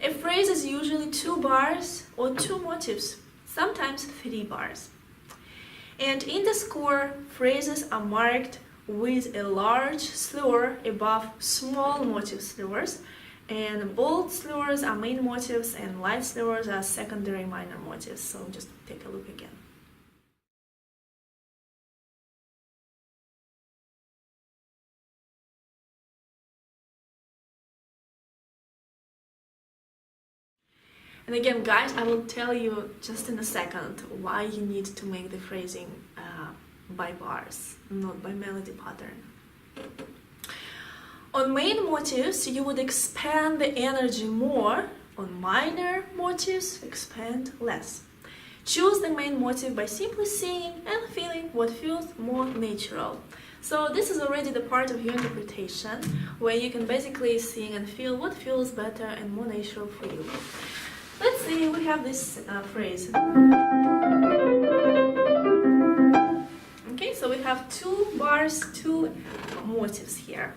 A phrase is usually 2 bars or 2 motifs, sometimes 3 bars. And in the score, phrases are marked with a large slur above small motive slurs, and bold slurs are main motives and light slurs are secondary minor motives. So just take a look again. And again, guys, I will tell you just in a second why you need to make the phrasing by bars, not by melody pattern. On main motives, you would expand the energy more. On minor motives, expand less. Choose the main motive by simply singing and feeling what feels more natural. So this is already the part of your interpretation, where you can basically sing and feel what feels better and more natural for you. Let's see, we have this phrase. Okay, so we have 2 bars, 2 motives here.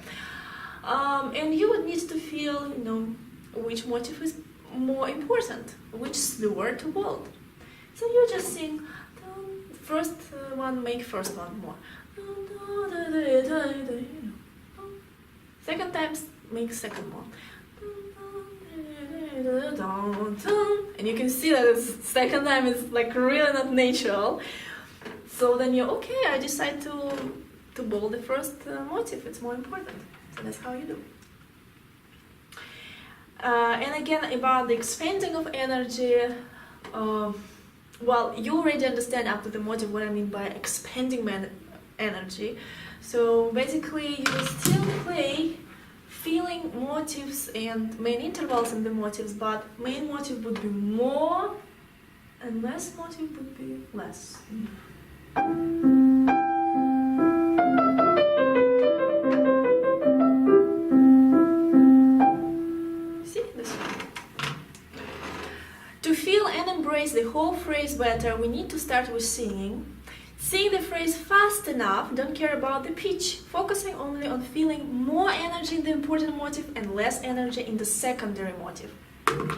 And you would need to feel, which motive is more important, which slur to bold. So you just sing, first one, make first one more. Second time, make second one. And you can see that the second time is like really not natural. So then you're okay, I decide to bold the first motive, it's more important. So that's how you do. And again, about the expanding of energy, well, you already understand after the motive what I mean by expanding energy. So basically you will still play feeling motives and main intervals in the motives, but main motive would be more and less motive would be less. See this one? To feel and embrace the whole phrase better, we need to start with singing. Sing the phrase fast enough, don't care about the pitch, focusing only on feeling more energy in the important motive and less energy in the secondary motive.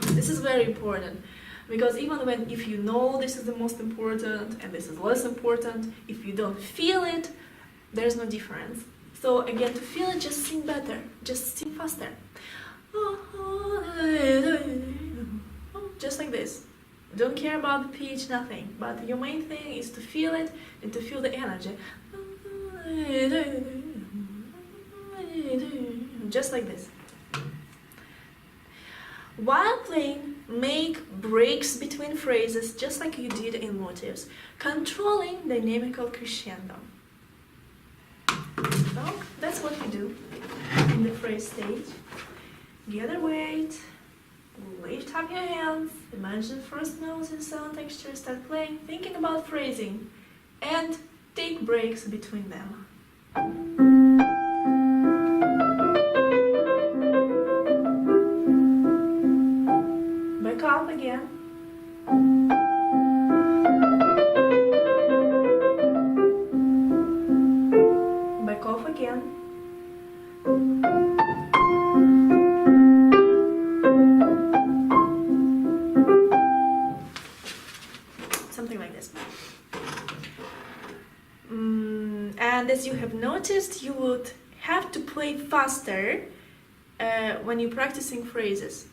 This is very important, because even if you know this is the most important and this is less important, if you don't feel it, there's no difference. So again, to feel it, just sing better, just sing faster. Just like this. Don't care about the pitch, nothing, but your main thing is to feel it and to feel the energy. Just like this. While playing, make breaks between phrases just like you did in motives, controlling dynamical crescendo. So that's what you do in the phrase stage. Gather weight. Lift up your hands, imagine first notes and sound texture, start playing, thinking about phrasing, and take breaks between them. Back up again. Back off again. Something like this. And as you have noticed, you would have to play faster when you're practicing phrases.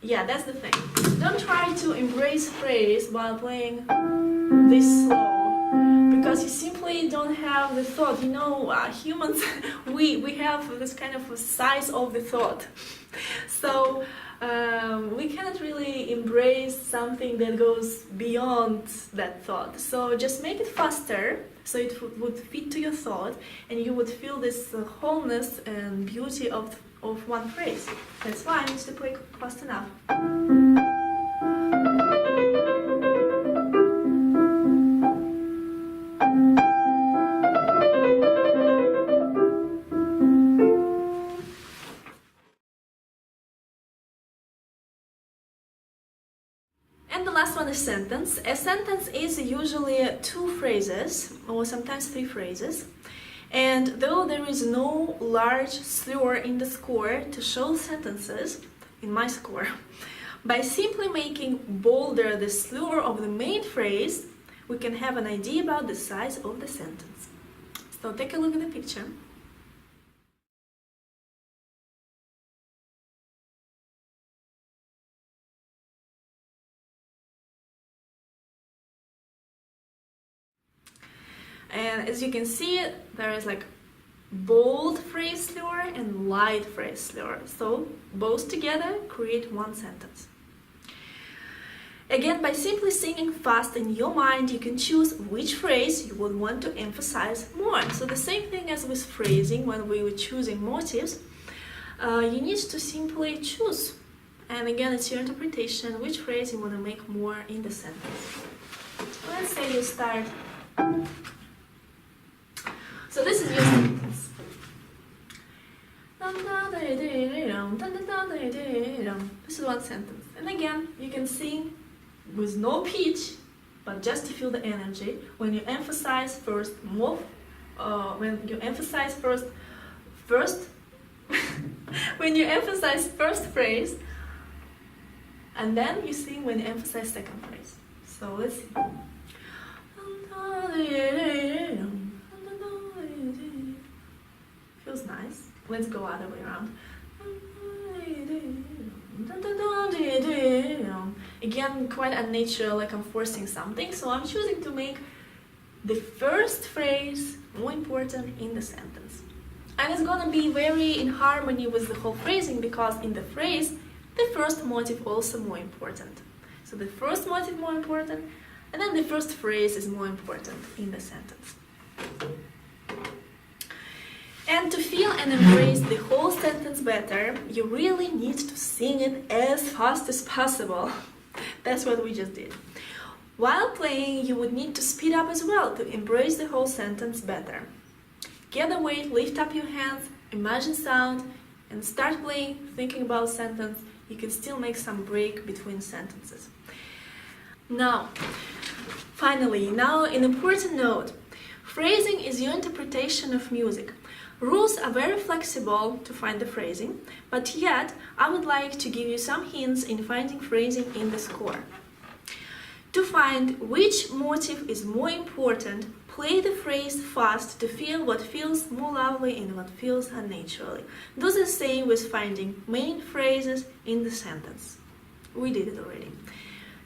Yeah, that's the thing. Don't try to embrace phrase while playing this slow, because you simply don't have the thought. Humans, we have this kind of a size of the thought. So we cannot really embrace something that goes beyond that thought. So just make it faster, so it would fit to your thought, and you would feel this wholeness and beauty of one phrase. That's why I need to play fast enough. And the last one is sentence. A sentence is usually 2 phrases or sometimes 3 phrases. And though there is no large slur in the score to show sentences, in my score. By simply making bolder the slur of the main phrase, we can have an idea about the size of the sentence. So take a look at the picture. And as you can see, there is like bold phrase slur and light phrase slur. So both together create one sentence. Again, by simply singing fast in your mind, you can choose which phrase you would want to emphasize more. So the same thing as with phrasing, when we were choosing motives, you need to simply choose. And again, it's your interpretation, which phrase you want to make more in the sentence. Let's say you start. So this is your sentence. This is one sentence. And again, you can sing with no pitch, but just to feel the energy. When you emphasize first when you emphasize first when you emphasize first phrase, and then you sing when you emphasize second phrase. So let's see. Feels nice. Let's go other way around. Again, quite unnatural, like I'm forcing something, so I'm choosing to make the first phrase more important in the sentence. And it's gonna be very in harmony with the whole phrasing, because in the phrase, the first motive also more important. So the first motive more important, and then the first phrase is more important in the sentence. And to feel and embrace the whole sentence better, you really need to sing it as fast as possible. That's what we just did. While playing, you would need to speed up as well to embrace the whole sentence better. Get the weight, lift up your hands, imagine sound, and start playing, thinking about sentence. You can still make some break between sentences. Now, finally, an important note. Phrasing is your interpretation of music. Rules are very flexible to find the phrasing, but yet I would like to give you some hints in finding phrasing in the score. To find which motive is more important, play the phrase fast to feel what feels more lovely and what feels unnaturally. Do the same with finding main phrases in the sentence. We did it already.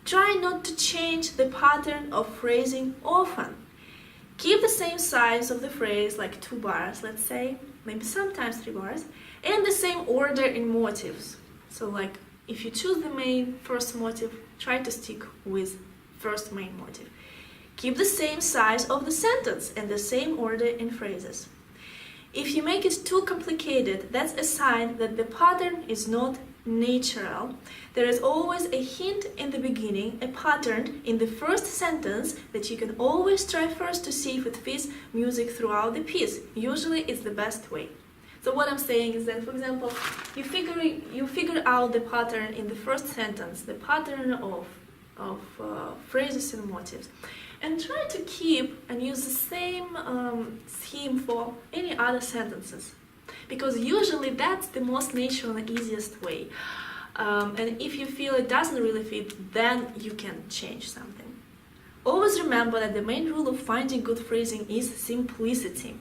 Try not to change the pattern of phrasing often. Keep the same size of the phrase, like 2 bars, let's say, maybe sometimes 3 bars, and the same order in motives. So like, if you choose the main first motive, try to stick with first main motive. Keep the same size of the sentence and the same order in phrases. If you make it too complicated, that's a sign that the pattern is not natural. There is always a hint in the beginning, a pattern in the first sentence that you can always try first to see if it fits music throughout the piece. Usually it's the best way. So what I'm saying is that, for example, you figure out the pattern in the first sentence, the pattern of phrases and motives, and try to keep and use the same theme for any other sentences, because usually that's the most natural and easiest way. And if you feel it doesn't really fit, then you can change something. Always remember that the main rule of finding good phrasing is simplicity.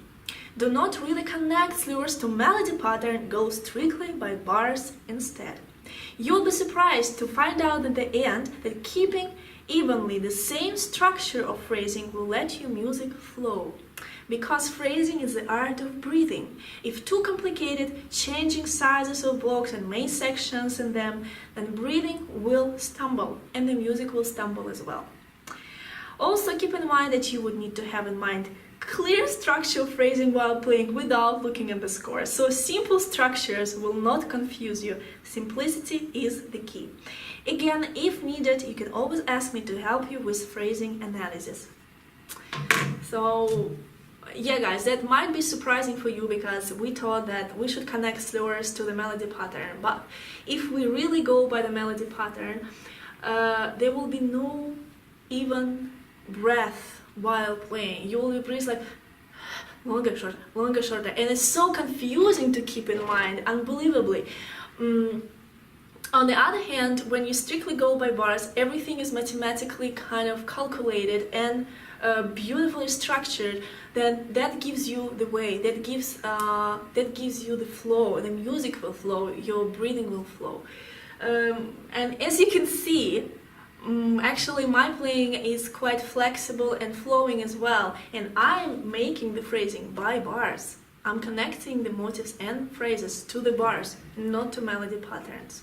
Do not really connect slurs to melody pattern, go strictly by bars instead. You'll be surprised to find out at the end that keeping evenly the same structure of phrasing will let your music flow. Because phrasing is the art of breathing. If too complicated, changing sizes of blocks and main sections in them, then breathing will stumble and the music will stumble as well. Also keep in mind that you would need to have in mind clear structure of phrasing while playing without looking at the score. So simple structures will not confuse you. Simplicity is the key. Again, if needed, you can always ask me to help you with phrasing analysis. So yeah guys, that might be surprising for you because we thought that we should connect slurs to the melody pattern, but if we really go by the melody pattern, there will be no even breath while playing. You will breathe like longer, shorter, and it's so confusing to keep in mind, unbelievably. On the other hand, when you strictly go by bars, everything is mathematically kind of calculated and beautifully structured. Then that gives you the way, that gives you the flow. The music will flow, your breathing will flow. And as you can see, actually my playing is quite flexible and flowing as well, and I'm making the phrasing by bars. I'm connecting the motifs and phrases to the bars, not to melody patterns.